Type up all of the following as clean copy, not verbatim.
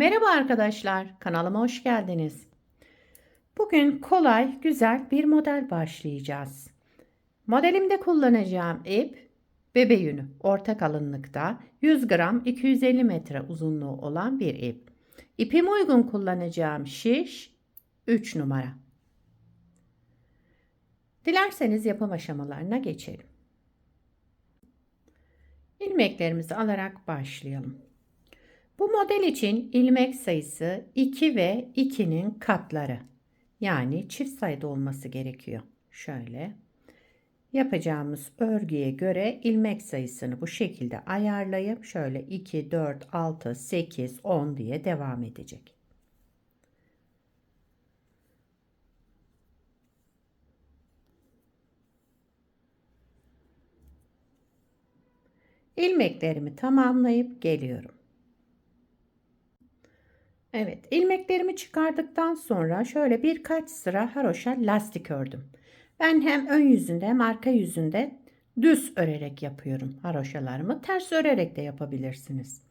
Merhaba arkadaşlar, kanalıma hoş geldiniz. Bugün kolay, güzel bir model başlayacağız. Modelimde kullanacağım ip, bebe yünü, orta kalınlıkta 100 gram 250 metre uzunluğu olan bir ip. İpime uygun kullanacağım şiş 3 numara. Dilerseniz yapım aşamalarına geçelim. İlmeklerimizi alarak başlayalım. Bu model için ilmek sayısı 2 ve 2'nin katları. Yani çift sayıda olması gerekiyor. Şöyle yapacağımız örgüye göre ilmek sayısını bu şekilde ayarlayıp şöyle 2, 4, 6, 8, 10 diye devam edecek. İlmeklerimi tamamlayıp geliyorum. Evet, ilmeklerimi çıkardıktan sonra şöyle birkaç sıra haroşa lastik ördüm. Ben hem ön yüzünde hem arka yüzünde düz örerek yapıyorum haroşalarımı. Ters örerek de yapabilirsiniz.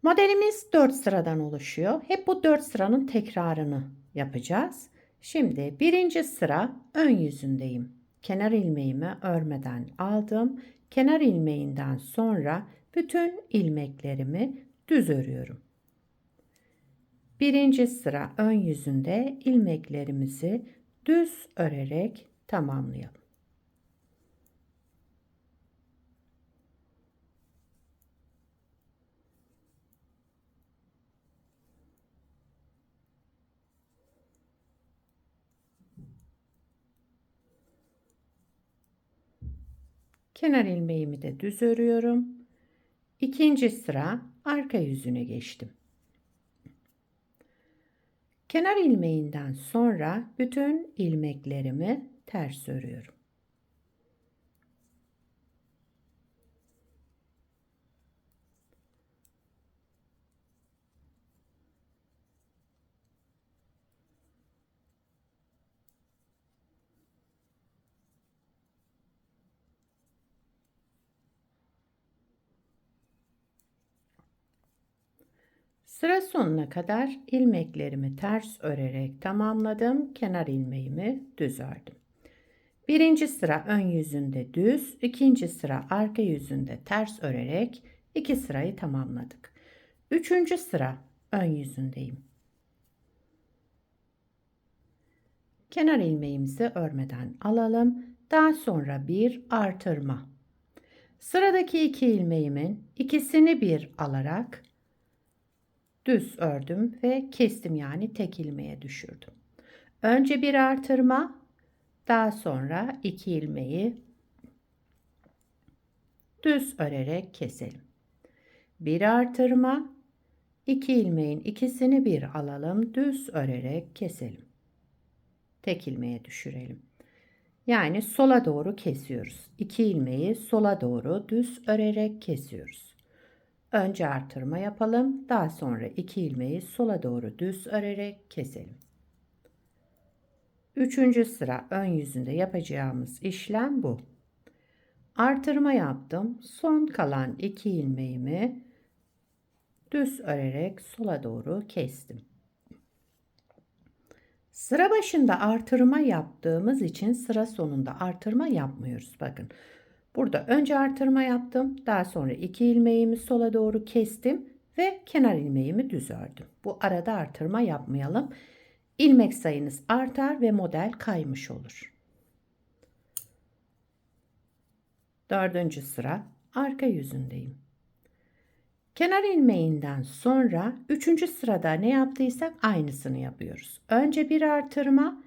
Modelimiz 4 sıradan oluşuyor. Hep bu 4 sıranın tekrarını yapacağız. Şimdi birinci sıra ön yüzündeyim. Kenar ilmeğimi örmeden aldım. Kenar ilmeğinden sonra bütün ilmeklerimi düz örüyorum. Birinci sıra ön yüzünde ilmeklerimizi düz örerek tamamlayalım. Kenar ilmeğimi de düz örüyorum. İkinci sıra arka yüzüne geçtim. Kenar ilmeğinden sonra bütün ilmeklerimi ters örüyorum. Sıra sonuna kadar ilmeklerimi ters örerek tamamladım. Kenar ilmeğimi düz ördüm. Birinci sıra ön yüzünde düz, ikinci sıra arka yüzünde ters örerek iki sırayı tamamladık. Üçüncü sıra ön yüzündeyim. Kenar ilmeğimizi örmeden alalım. Daha sonra bir artırma. Sıradaki iki ilmeğimin ikisini bir alarak düz ördüm ve kestim, yani tek ilmeğe düşürdüm. Önce bir artırma, daha sonra iki ilmeği düz örerek keselim. Bir artırma, iki ilmeğin ikisini bir alalım, düz örerek keselim. Tek ilmeğe düşürelim. Yani sola doğru kesiyoruz. İki ilmeği sola doğru düz örerek kesiyoruz. Önce artırma yapalım. Daha sonra iki ilmeği sola doğru düz örerek keselim. Üçüncü sıra ön yüzünde yapacağımız işlem bu. Artırma yaptım. Son kalan iki ilmeğimi düz örerek sola doğru kestim. Sıra başında artırma yaptığımız için sıra sonunda artırma yapmıyoruz. Bakın. Burada önce artırma yaptım. Daha sonra iki ilmeğimi sola doğru kestim ve kenar ilmeğimi düz ördüm. Bu arada artırma yapmayalım. İlmek sayınız artar ve model kaymış olur. Dördüncü sıra arka yüzündeyim. Kenar ilmeğinden sonra üçüncü sırada ne yaptıysak aynısını yapıyoruz. Önce bir artırma,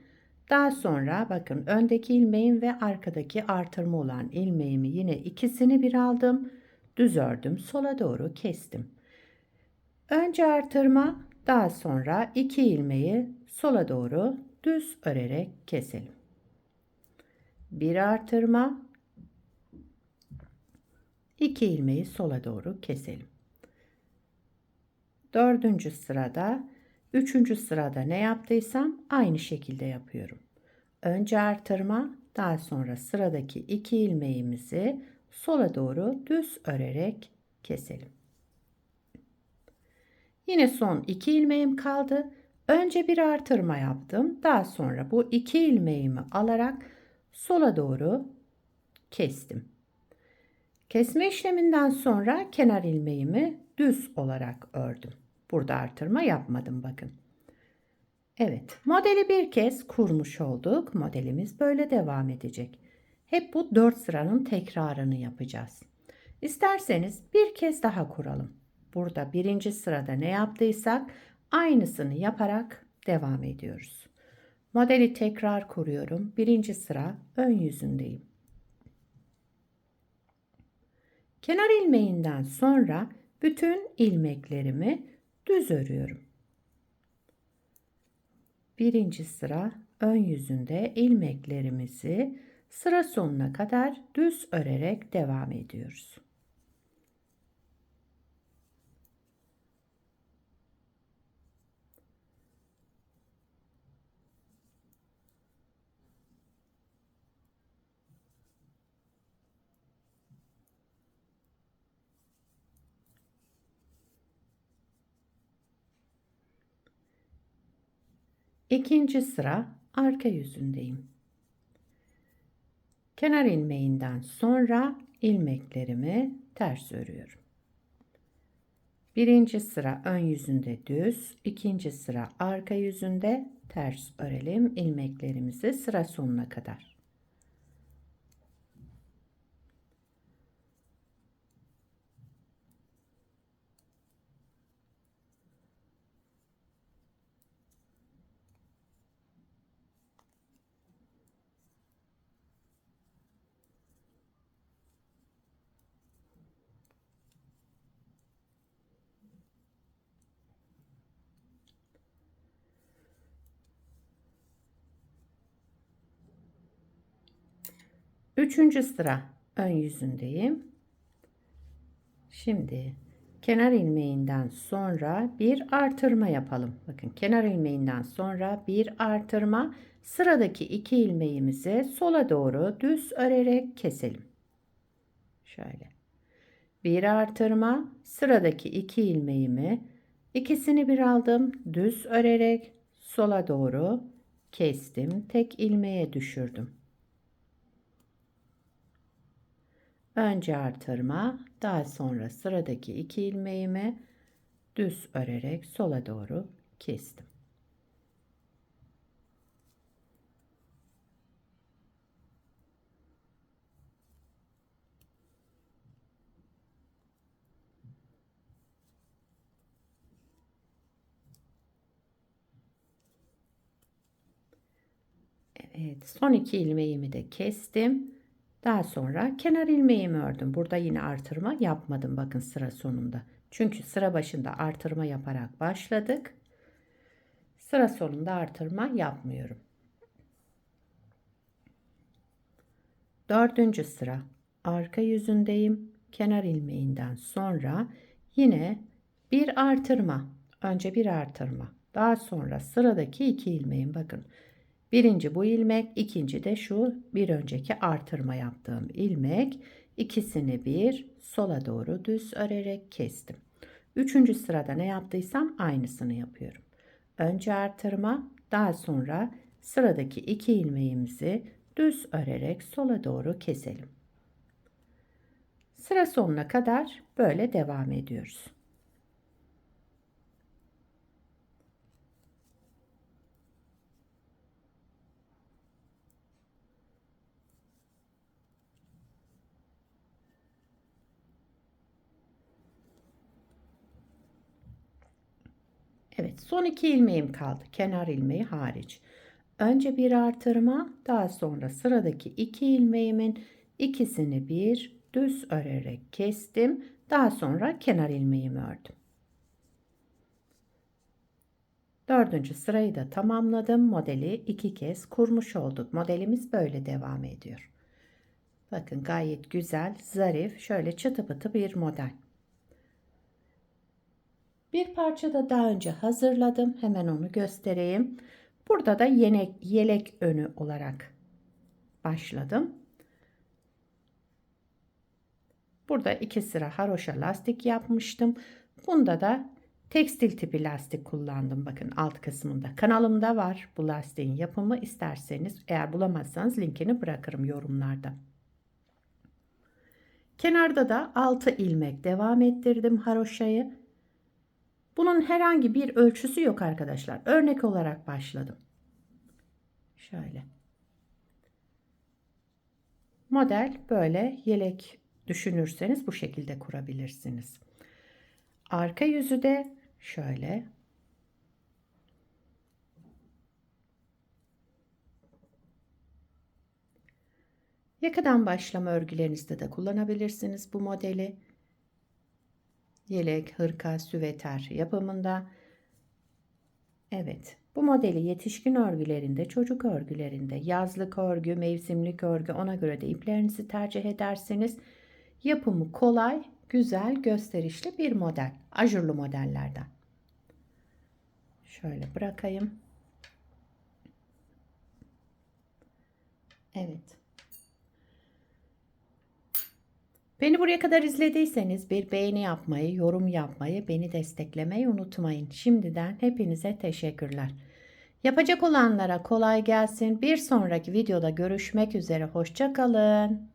daha sonra bakın öndeki ilmeğim ve arkadaki artırma olan ilmeğimi yine ikisini bir aldım. Düz ördüm, sola doğru kestim. Önce artırma, daha sonra iki ilmeği sola doğru düz örerek keselim. Bir artırma, iki ilmeği sola doğru keselim. Dördüncü sırada, üçüncü sırada ne yaptıysam aynı şekilde yapıyorum. Önce artırma, daha sonra sıradaki iki ilmeğimizi sola doğru düz örerek keselim. Yine son 2 ilmeğim kaldı. Önce bir artırma yaptım. Daha sonra bu 2 ilmeğimi alarak sola doğru kestim. Kesme işleminden sonra kenar ilmeğimi düz olarak ördüm. Burada artırma yapmadım bakın. Evet, modeli bir kez kurmuş olduk. Modelimiz böyle devam edecek. Hep bu 4 sıranın tekrarını yapacağız. İsterseniz bir kez daha kuralım. Burada birinci sırada ne yaptıysak aynısını yaparak devam ediyoruz. Modeli tekrar kuruyorum. Birinci sıra ön yüzündeyim. Kenar ilmeğinden sonra bütün ilmeklerimi düz örüyorum. Birinci sıra ön yüzünde ilmeklerimizi sıra sonuna kadar düz örerek devam ediyoruz. İkinci sıra arka yüzündeyim. Kenar ilmeğinden sonra ilmeklerimi ters örüyorum. Birinci sıra ön yüzünde düz, ikinci sıra arka yüzünde ters örelim ilmeklerimizi sıra sonuna kadar. Üçüncü sıra ön yüzündeyim. Şimdi kenar ilmeğinden sonra bir artırma yapalım. Bakın kenar ilmeğinden sonra bir artırma, sıradaki 2 ilmeğimizi sola doğru düz örerek keselim. Şöyle. Bir artırma, sıradaki 2 ilmeğimi ikisini bir aldım, düz örerek sola doğru kestim. Tek ilmeğe düşürdüm. Önce artırma, daha sonra sıradaki 2 ilmeğimi düz örerek sola doğru kestim. Evet, son 2 ilmeğimi de kestim. Daha sonra kenar ilmeğimi ördüm. Burada yine artırma yapmadım bakın sıra sonunda. Çünkü sıra başında artırma yaparak başladık. Sıra sonunda artırma yapmıyorum. Dördüncü sıra arka yüzündeyim. Kenar ilmeğinden sonra yine bir artırma. Önce bir artırma. Daha sonra sıradaki 2 ilmeğim bakın. Birinci bu ilmek, ikinci de şu bir önceki artırma yaptığım ilmek. İkisini bir sola doğru düz örerek kestim. Üçüncü sırada ne yaptıysam aynısını yapıyorum. Önce artırma, daha sonra sıradaki 2 ilmeğimizi düz örerek sola doğru keselim. Sıra sonuna kadar böyle devam ediyoruz. Evet, son 2 ilmeğim kaldı. Kenar ilmeği hariç. Önce bir artırma, daha sonra sıradaki 2 ilmeğimin ikisini bir düz örerek kestim. Daha sonra kenar ilmeğimi ördüm. Dördüncü sırayı da tamamladım. Modeli 2 kez kurmuş olduk. Modelimiz böyle devam ediyor. Bakın gayet güzel, zarif, şöyle çıtı pıtı bir model. Bir parça da daha önce hazırladım. Hemen onu göstereyim. Burada da yelek önü olarak başladım. Burada 2 sıra haroşa lastik yapmıştım. Bunda da Tekstil tipi lastik kullandım, bakın alt kısmında. Kanalımda var bu lastiğin yapımı. İsterseniz eğer bulamazsanız linkini bırakırım yorumlarda. Kenarda da 6 ilmek devam ettirdim haroşayı. Bunun herhangi bir ölçüsü yok arkadaşlar. Örnek olarak başladım. Şöyle. Model böyle, yelek düşünürseniz bu şekilde kurabilirsiniz. Arka yüzü de şöyle. Yakadan başlama örgülerinizde de kullanabilirsiniz bu modeli. Yelek, hırka, süveter yapımında. Evet, bu modeli yetişkin örgülerinde, çocuk örgülerinde, yazlık örgü, mevsimlik örgü, ona göre de iplerinizi tercih ederseniz yapımı kolay, güzel, gösterişli bir model. Ajurlu modellerden. Şöyle bırakayım. Evet. Beni buraya kadar izlediyseniz bir beğeni yapmayı, yorum yapmayı, beni desteklemeyi unutmayın. Şimdiden hepinize teşekkürler. Yapacak olanlara kolay gelsin. Bir sonraki videoda görüşmek üzere. Hoşça kalın.